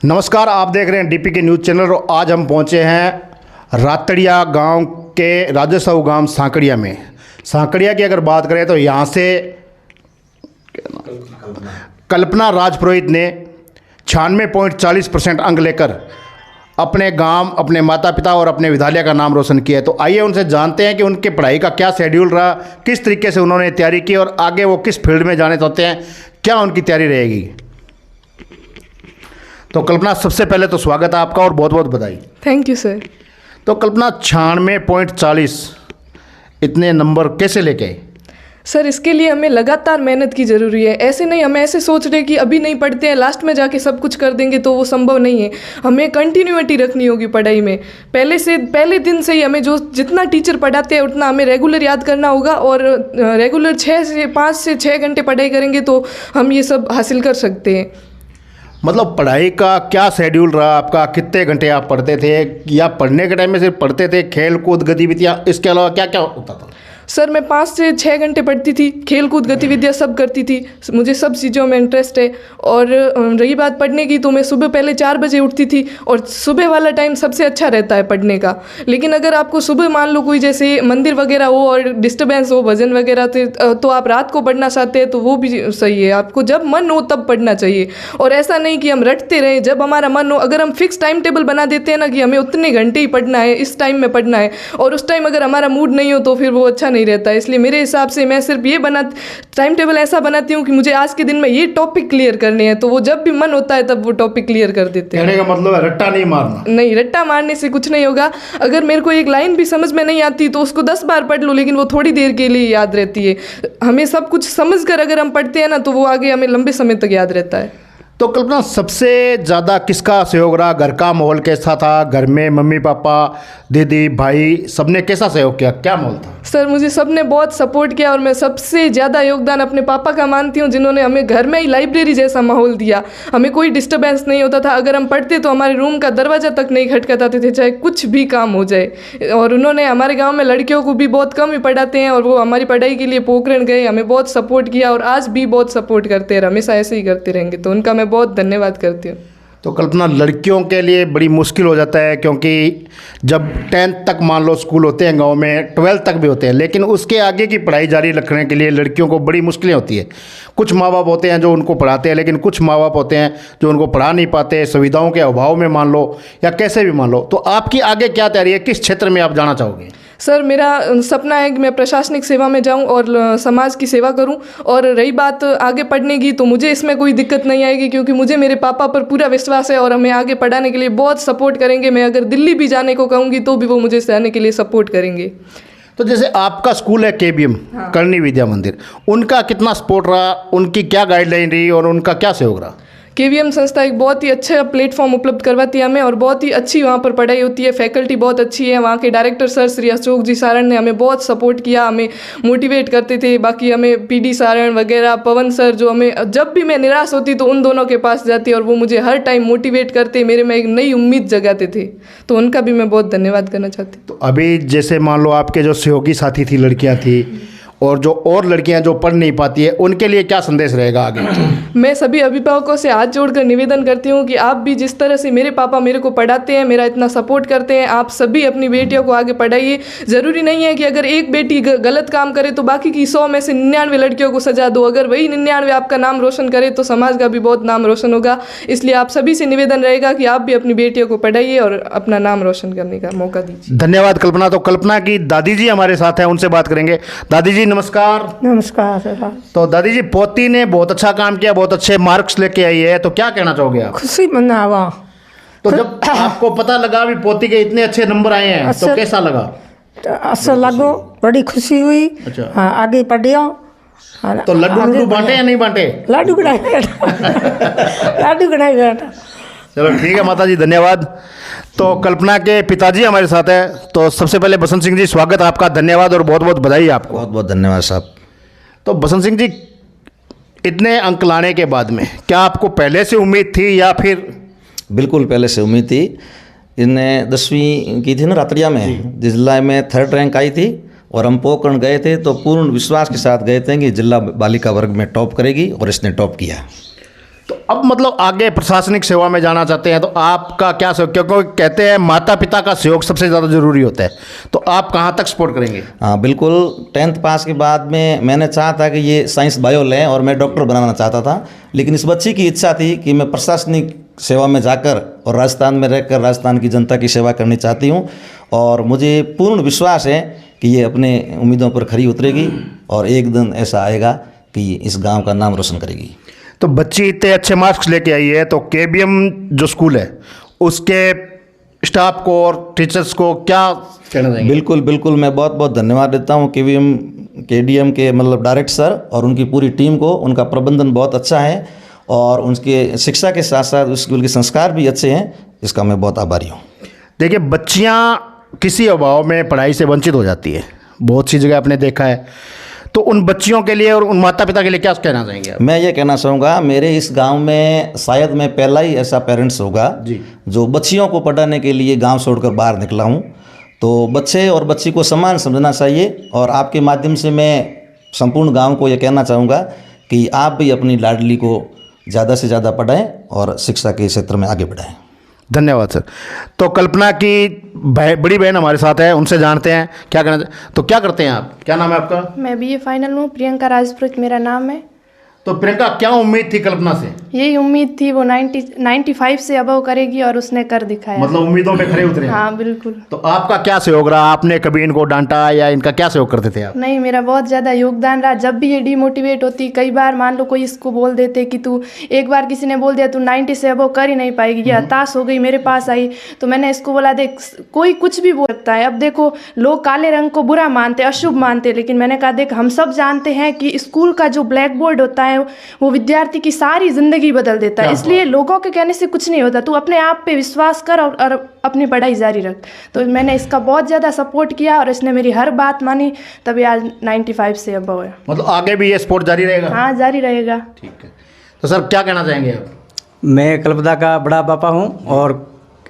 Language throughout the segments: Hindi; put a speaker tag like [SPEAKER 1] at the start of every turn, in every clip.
[SPEAKER 1] नमस्कार, आप देख रहे हैं डीपी के न्यूज़ चैनल और आज हम पहुंचे हैं रातड़िया गांव के राजस्व गांव सांकड़िया में। सांकड़िया की अगर बात करें तो यहाँ से कल्पना राजपुरोहित ने 96.40% अंक लेकर अपने गांव, अपने माता पिता और अपने विद्यालय का नाम रोशन किया है। तो आइए उनसे जानते हैं कि उनके पढ़ाई का क्या शेड्यूल रहा, किस तरीके से उन्होंने तैयारी की और आगे वो किस फील्ड में जाने चाहते हैं, क्या उनकी तैयारी रहेगी। तो कल्पना, सबसे पहले तो स्वागत है आपका और बहुत बहुत बधाई।
[SPEAKER 2] Thank you sir.
[SPEAKER 1] तो कल्पना, 96.40 इतने नंबर कैसे लेके आए?
[SPEAKER 2] सर, इसके लिए हमें लगातार मेहनत की ज़रूरी है। ऐसे नहीं, हम ऐसे सोच रहे कि अभी नहीं पढ़ते हैं, लास्ट में जाके सब कुछ कर देंगे, तो वो संभव नहीं है। हमें कंटिन्यूटी रखनी होगी पढ़ाई में। पहले दिन से ही हमें जो जितना टीचर पढ़ाते हैं उतना हमें रेगुलर याद करना होगा और रेगुलर 5 से 6 घंटे पढ़ाई करेंगे तो हम ये सब हासिल कर सकते हैं।
[SPEAKER 1] मतलब पढ़ाई का क्या शेड्यूल रहा आपका? कितने घंटे आप पढ़ते थे या पढ़ने के टाइम में सिर्फ पढ़ते थे, खेल कूद गतिविधियाँ, इसके अलावा क्या क्या होता था?
[SPEAKER 2] सर, मैं 5 से 6 घंटे पढ़ती थी, खेल कूद गतिविधियाँ सब करती थी, मुझे सब चीज़ों में इंटरेस्ट है। और रही बात पढ़ने की, तो मैं सुबह पहले 4 बजे उठती थी और सुबह वाला टाइम सबसे अच्छा रहता है पढ़ने का। लेकिन अगर आपको सुबह मान लो कोई जैसे मंदिर वगैरह हो और डिस्टर्बेंस हो, भजन वगैरह तो आप रात को पढ़ना चाहते हैं तो वो भी सही है। आपको जब मन हो तब पढ़ना चाहिए और ऐसा नहीं कि हम रटते रहें। जब हमारा मन हो, अगर हम फिक्स टाइम टेबल बना देते हैं ना कि हमें उतने घंटे ही पढ़ना है, इस टाइम में पढ़ना है, और उस टाइम अगर हमारा मूड नहीं हो तो फिर वो अच्छा नहीं रहता है। इसलिए मेरे हिसाब से मैं सिर्फ ये टाइम टेबल ऐसा बनाती हूँ कि मुझे आज के दिन में ये टॉपिक क्लियर करने हैं, तो वो जब भी मन होता है तब वो टॉपिक क्लियर कर देते हैं।
[SPEAKER 1] कहने का मतलब है रट्टा नहीं मारना?
[SPEAKER 2] नहीं, रट्टा मारने से कुछ नहीं होगा। अगर मेरे को एक लाइन भी समझ में नहीं आती तो उसको 10 बार पढ़ लो, लेकिन वो थोड़ी देर के लिए याद रहती है। हमें सब कुछ समझ कर अगर हम पढ़ते हैं ना तो वो आगे हमें लंबे समय तक याद रहता है।
[SPEAKER 1] तो कल्पना, सबसे ज़्यादा किसका सहयोग रहा? घर का माहौल कैसा था? घर में मम्मी पापा, दीदी, भाई, सबने कैसा सहयोग किया? क्या माहौल था?
[SPEAKER 2] सर, मुझे सबने बहुत सपोर्ट किया और मैं सबसे ज़्यादा योगदान अपने पापा का मानती हूँ, जिन्होंने हमें घर में ही लाइब्रेरी जैसा माहौल दिया। हमें कोई डिस्टर्बेंस नहीं होता था। अगर हम पढ़ते तो हमारे रूम का दरवाज़ा तक नहीं खटखटाते थे, चाहे कुछ भी काम हो जाए। और उन्होंने हमारे गाँव में लड़कियों को भी बहुत कम ही पढ़ाते हैं और वो हमारी पढ़ाई के लिए पोखरण गए, हमें बहुत सपोर्ट किया और आज भी बहुत सपोर्ट करते हैं, हमेशा ऐसे ही करते रहेंगे। तो उनका मैं बहुत धन्यवाद करती हूँ।
[SPEAKER 1] तो कल्पना, लड़कियों के लिए बड़ी मुश्किल हो जाता है क्योंकि जब 10th तक मान लो स्कूल होते हैं गांव में, 12th तक भी होते हैं, लेकिन उसके आगे की पढ़ाई जारी रखने के लिए लड़कियों को बड़ी मुश्किलें होती है। कुछ माँ बाप होते हैं जो उनको पढ़ाते हैं, लेकिन कुछ माँ बाप होते हैं जो उनको पढ़ा नहीं पाते, सुविधाओं के अभाव में मान लो या कैसे भी मान लो। तो आपकी आगे क्या तैयारी है? किस क्षेत्र में आप जाना चाहोगे?
[SPEAKER 2] सर, मेरा सपना है कि मैं प्रशासनिक सेवा में जाऊं और समाज की सेवा करूं। और रही बात आगे पढ़ने की, तो मुझे इसमें कोई दिक्कत नहीं आएगी क्योंकि मुझे मेरे पापा पर पूरा विश्वास है और हमें आगे पढ़ाने के लिए बहुत सपोर्ट करेंगे। मैं अगर दिल्ली भी जाने को कहूँगी तो भी वो मुझे जाने के लिए सपोर्ट करेंगे।
[SPEAKER 1] तो जैसे आपका स्कूल है KBM, करणी विद्या मंदिर, उनका कितना सपोर्ट रहा? उनकी क्या गाइडलाइन रही और उनका क्या सहयोग रहा?
[SPEAKER 2] KVM संस्था एक बहुत ही अच्छा प्लेटफॉर्म उपलब्ध करवाती है हमें और बहुत ही अच्छी वहाँ पर पढ़ाई होती है। फैकल्टी बहुत अच्छी है। वहाँ के डायरेक्टर सर श्री अशोक जी सारण ने हमें बहुत सपोर्ट किया, हमें मोटिवेट करते थे। बाकी हमें PD सारण वगैरह, पवन सर, जो हमें जब भी मैं निराश होती तो उन दोनों के पास जाती और वो मुझे हर टाइम मोटिवेट करते, मेरे में एक नई उम्मीद जगाते थे। तो उनका भी मैं बहुत धन्यवाद करना चाहती हूँ।
[SPEAKER 1] तो अभी जैसे मान लो आपके जो सहयोगी साथी थी, लड़कियाँ थी और जो और लड़कियां जो पढ़ नहीं पाती है, उनके लिए क्या संदेश रहेगा आगे?
[SPEAKER 2] मैं सभी अभिभावकों से हाथ जोड़कर निवेदन करती हूँ कि आप भी जिस तरह से मेरे पापा मेरे को पढ़ाते हैं, मेरा इतना सपोर्ट करते हैं, आप सभी अपनी बेटियों को आगे पढ़ाइए। ज़रूरी नहीं है कि अगर एक बेटी गलत काम करे तो बाकी की 100 में से 99 लड़कियों को सजा दो। अगर वही 99 आपका नाम रोशन करे तो समाज का भी बहुत नाम रोशन होगा। इसलिए आप सभी से निवेदन रहेगा कि आप भी अपनी बेटियों को पढ़ाइए और अपना नाम रोशन करने का मौका दीजिए।
[SPEAKER 1] धन्यवाद कल्पना। तो कल्पना की दादी जी हमारे साथ हैं, उनसे बात करेंगे। दादी जी नमस्कार।
[SPEAKER 3] नमस्कार सर।
[SPEAKER 1] तो दादी जी, पोती ने बहुत अच्छा काम किया, बहुत अच्छे मार्क्स लेके आई है, तो क्या कहना चाहोगे आप?
[SPEAKER 3] खुशी मनावा।
[SPEAKER 1] तो जब आपको पता लगा भी पोती के इतने अच्छे नंबर आए हैं तो कैसा लगा?
[SPEAKER 3] तो अच्छा लगो, बड़ी खुशी हुई।
[SPEAKER 1] अच्छा।
[SPEAKER 3] हाँ, आगे पढ़ियो।
[SPEAKER 1] तो लड्डू बांटे या नहीं बांटे?
[SPEAKER 3] लाडू कढ़ाई बेटा, लाडू कढ़ाई बेटा।
[SPEAKER 1] चलो ठीक है माता जी, धन्यवाद। तो कल्पना के पिताजी हमारे साथ हैं। तो सबसे पहले बसंत सिंह जी, स्वागत है आपका, धन्यवाद और बहुत बहुत बधाई आपको।
[SPEAKER 4] बहुत बहुत धन्यवाद साहब।
[SPEAKER 1] तो बसंत सिंह जी, इतने अंक लाने के बाद में क्या आपको पहले से उम्मीद थी या फिर?
[SPEAKER 4] बिल्कुल पहले से उम्मीद थी। इनने 10वीं की थी ना रातड़िया में, जिला में 3rd रैंक आई थी और हम पोखरण गए थे तो पूर्ण विश्वास के साथ गए थे कि जिला बालिका वर्ग में टॉप करेगी और इसने टॉप किया।
[SPEAKER 1] तो अब मतलब आगे प्रशासनिक सेवा में जाना चाहते हैं तो आपका क्या सहयोग, क्योंकि कहते हैं माता पिता का सहयोग सबसे ज़्यादा ज़रूरी होता है, तो आप कहाँ तक सपोर्ट करेंगे?
[SPEAKER 4] हाँ बिल्कुल, 10th पास के बाद में मैंने चाहा था कि ये साइंस बायो लें और मैं डॉक्टर बनाना चाहता था, लेकिन इस बच्ची की इच्छा थी कि मैं प्रशासनिक सेवा में जाकर और राजस्थान में रहकर राजस्थान की जनता की सेवा करनी चाहती हूँ। और मुझे पूर्ण विश्वास है कि ये अपने उम्मीदों पर खरी उतरेगी और एक दिन ऐसा आएगा कि इस गांव का नाम रोशन करेगी।
[SPEAKER 1] तो बच्ची इतने अच्छे मार्क्स लेके आई है, तो केबीएम जो स्कूल है उसके स्टाफ को और टीचर्स को क्या कहना चाहेंगे?
[SPEAKER 4] बिल्कुल बिल्कुल, मैं बहुत बहुत धन्यवाद देता हूँ केडीएम के मतलब डायरेक्टर सर और उनकी पूरी टीम को। उनका प्रबंधन बहुत अच्छा है और उनके शिक्षा के साथ साथ उस स्कूल के संस्कार भी अच्छे हैं, इसका मैं बहुत आभारी हूँ।
[SPEAKER 1] देखिए, बच्चियाँ किसी अभाव में पढ़ाई से वंचित हो जाती है, बहुत सी जगह आपने देखा है, तो उन बच्चियों के लिए और उन माता पिता के लिए क्या कहना चाहेंगे आप?
[SPEAKER 4] मैं ये कहना चाहूँगा, मेरे इस गांव में शायद मैं पहला ही ऐसा पेरेंट्स होगा
[SPEAKER 1] जी,
[SPEAKER 4] जो बच्चियों को पढ़ाने के लिए गांव छोड़कर बाहर निकला हूँ। तो बच्चे और बच्ची को समान समझना चाहिए और आपके माध्यम से मैं संपूर्ण गांव को ये कहना चाहूँगा कि आप भी अपनी लाडली को ज़्यादा से ज़्यादा पढ़ाएं और शिक्षा के क्षेत्र में आगे बढ़ाएं।
[SPEAKER 1] धन्यवाद सर। तो कल्पना की बड़ी बहन हमारे साथ है, उनसे जानते हैं क्या करना। तो क्या करते हैं आप, क्या नाम है आपका?
[SPEAKER 5] मैं बीए फाइनल हूँ, प्रियंका राजपुरोहित मेरा नाम है।
[SPEAKER 1] तो प्रियंका, क्या उम्मीद थी कल्पना से?
[SPEAKER 5] यही उम्मीद थी, वो 95 से अबव करेगी और उसने कर दिखाया।
[SPEAKER 1] मतलब उम्मीदों पे खरे उतरे हैं।
[SPEAKER 5] हाँ बिल्कुल।
[SPEAKER 1] तो आपका क्या सहयोग रहा? आपने कभी इनको डांटा या इनका क्या सहयोग करते थे आप?
[SPEAKER 5] नहीं, मेरा बहुत ज़्यादा योगदान रहा। जब भी ये डिमोटिवेट होती, कई बार मान लो कोई इसको बोल देते कि तू, एक बार किसी ने बोल दिया तू 90 से अबव कर ही नहीं पाएगी, ये हताश हो गई, मेरे पास आई, तो मैंने इसको बोला देख कोई कुछ भी बोल सकता है। अब देखो, लोग काले रंग को बुरा मानते, अशुभ मानते, लेकिन मैंने कहा देख हम सब जानते हैं कि स्कूल का जो ब्लैक बोर्ड होता है वो विद्यार्थी की सारी जिंदगी बदल देता है। इसलिए लोगों के कहने से कुछ नहीं होता, तू अपने आप पे विश्वास कर और अपनी पढ़ाई जारी रख। तो मैंने इसका बहुत ज़्यादा सपोर्ट किया और इसने मेरी हर बात मानी, तभी आज 95 से अबव है।
[SPEAKER 1] मतलब आगे भी ये स्पोर्ट जारी रहेगा?
[SPEAKER 5] हाँ जारी रहेगा।
[SPEAKER 1] ठीक है। तो सर क्या कहना चाहेंगे आप?
[SPEAKER 6] मैं कल्पना का बड़ा पापा हूँ और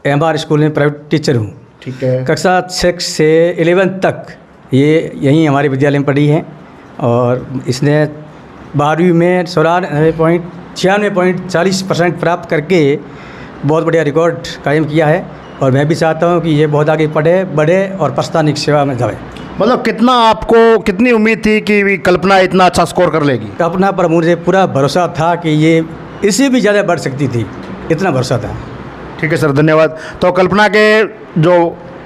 [SPEAKER 6] एमआर स्कूल में प्राइवेट टीचर हूँ।
[SPEAKER 1] ठीक है।
[SPEAKER 6] कक्षा 6 से 11 तक ये यहीं हमारे विद्यालय में पढ़ी है और इसने 12वीं में 96.40% प्राप्त करके बहुत बढ़िया रिकॉर्ड कायम किया है। और मैं भी चाहता हूँ कि ये बहुत आगे पढ़े, बढ़े और प्रशासनिक सेवा में जाए।
[SPEAKER 1] मतलब कितनी उम्मीद थी कि कल्पना इतना अच्छा स्कोर कर लेगी?
[SPEAKER 6] कल्पना पर मुझे पूरा भरोसा था कि ये इससे भी ज़्यादा बढ़ सकती थी, इतना भरोसा था।
[SPEAKER 1] ठीक है सर, धन्यवाद। तो कल्पना के जो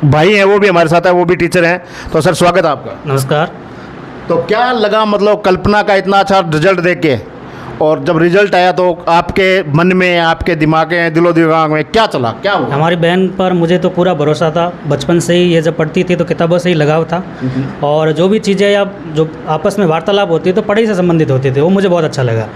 [SPEAKER 1] भाई हैं वो भी हमारे साथ है, वो भी टीचर हैं। तो सर स्वागत है आपका।
[SPEAKER 7] नमस्कार।
[SPEAKER 1] तो क्या लगा मतलब कल्पना का इतना अच्छा रिजल्ट देख के, और जब रिजल्ट आया तो आपके मन में, आपके दिमाग में, दिलो दिमाग में क्या चला, क्या हुआ?
[SPEAKER 7] हमारी बहन पर मुझे तो पूरा भरोसा था, बचपन से ही ये जब पढ़ती थी तो किताबों से ही लगाव था और जो भी चीज़ें या जो आपस में वार्तालाप होती है तो पढ़ाई से संबंधित होते थे, वो मुझे बहुत अच्छा लगा।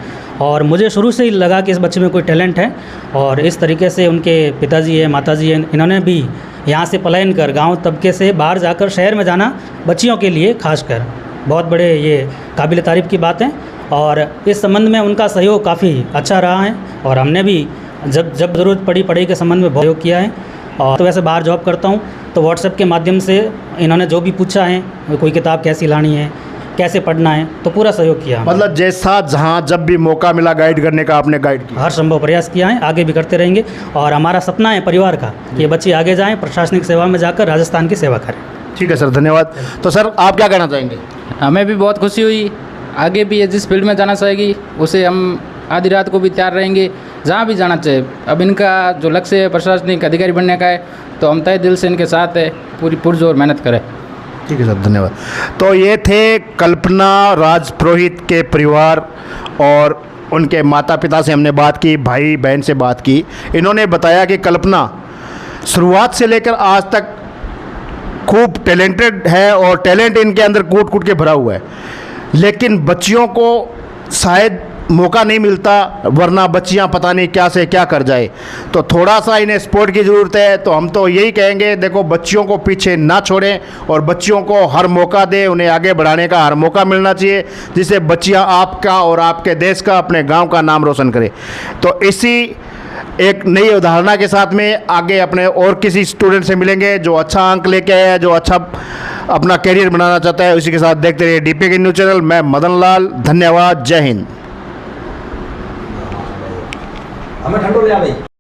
[SPEAKER 7] और मुझे शुरू से ही लगा कि इस बच्चे में कोई टैलेंट है और इस तरीके से उनके पिताजी हैं, माताजी हैं, इन्होंने भी यहाँ से पलायन कर गाँव तबके से बाहर जाकर शहर में जाना बच्चियों के लिए खासकर बहुत बड़े ये काबिल तारीफ़ की बात है। और इस संबंध में उनका सहयोग काफ़ी अच्छा रहा है और हमने भी जब ज़रूरत पड़ी पढ़ाई के संबंध में बहुत सहयोग किया है। और तो वैसे बाहर जॉब करता हूँ तो व्हाट्सएप के माध्यम से इन्होंने जो भी पूछा है, कोई किताब कैसी लानी है, कैसे पढ़ना है, तो पूरा सहयोग किया।
[SPEAKER 1] मतलब जैसा जहाँ जब भी मौका मिला गाइड करने का आपने गाइड किया?
[SPEAKER 7] हर संभव प्रयास किया है, आगे भी करते रहेंगे और हमारा सपना है परिवार का कि ये बच्चे आगे जाएँ, प्रशासनिक सेवा में जाकर राजस्थान की सेवा करें।
[SPEAKER 1] ठीक है सर, धन्यवाद। तो सर आप क्या कहना चाहेंगे?
[SPEAKER 8] हमें भी बहुत खुशी हुई, आगे भी ये जिस फील्ड में जाना चाहेगी उसे हम आधी रात को भी तैयार रहेंगे, जहाँ भी जाना चाहे। अब इनका जो लक्ष्य है प्रशासनिक अधिकारी बनने का है तो हम तय दिल से इनके साथ है, पूरी पुरजोर मेहनत करें।
[SPEAKER 1] ठीक है सर, धन्यवाद। तो ये थे कल्पना राजपुरोहित के परिवार और उनके माता पिता से हमने बात की, भाई बहन से बात की। इन्होंने बताया कि कल्पना शुरुआत से लेकर आज तक खूब टैलेंटेड है और टैलेंट इनके अंदर कूट कूट के भरा हुआ है, लेकिन बच्चियों को शायद मौका नहीं मिलता, वरना बच्चियां पता नहीं क्या से क्या कर जाए। तो थोड़ा सा इन्हें सपोर्ट की ज़रूरत है। तो हम तो यही कहेंगे, देखो बच्चियों को पीछे ना छोड़ें और बच्चियों को हर मौका दें, उन्हें आगे बढ़ाने का हर मौका मिलना चाहिए, जिससे बच्चियां आपका और आपके देश का, अपने गांव का नाम रोशन करें। तो इसी एक नई उदाहरणा के साथ में आगे अपने और किसी स्टूडेंट से मिलेंगे जो अच्छा अंक लेके आया है, जो अच्छा अपना करियर बनाना चाहता है। उसी के साथ देखते रहिए डीपीके न्यूज़ चैनल। मैं मदन लाल, धन्यवाद, जय हिंद।
[SPEAKER 4] हमें ठंडो ले आ भाई।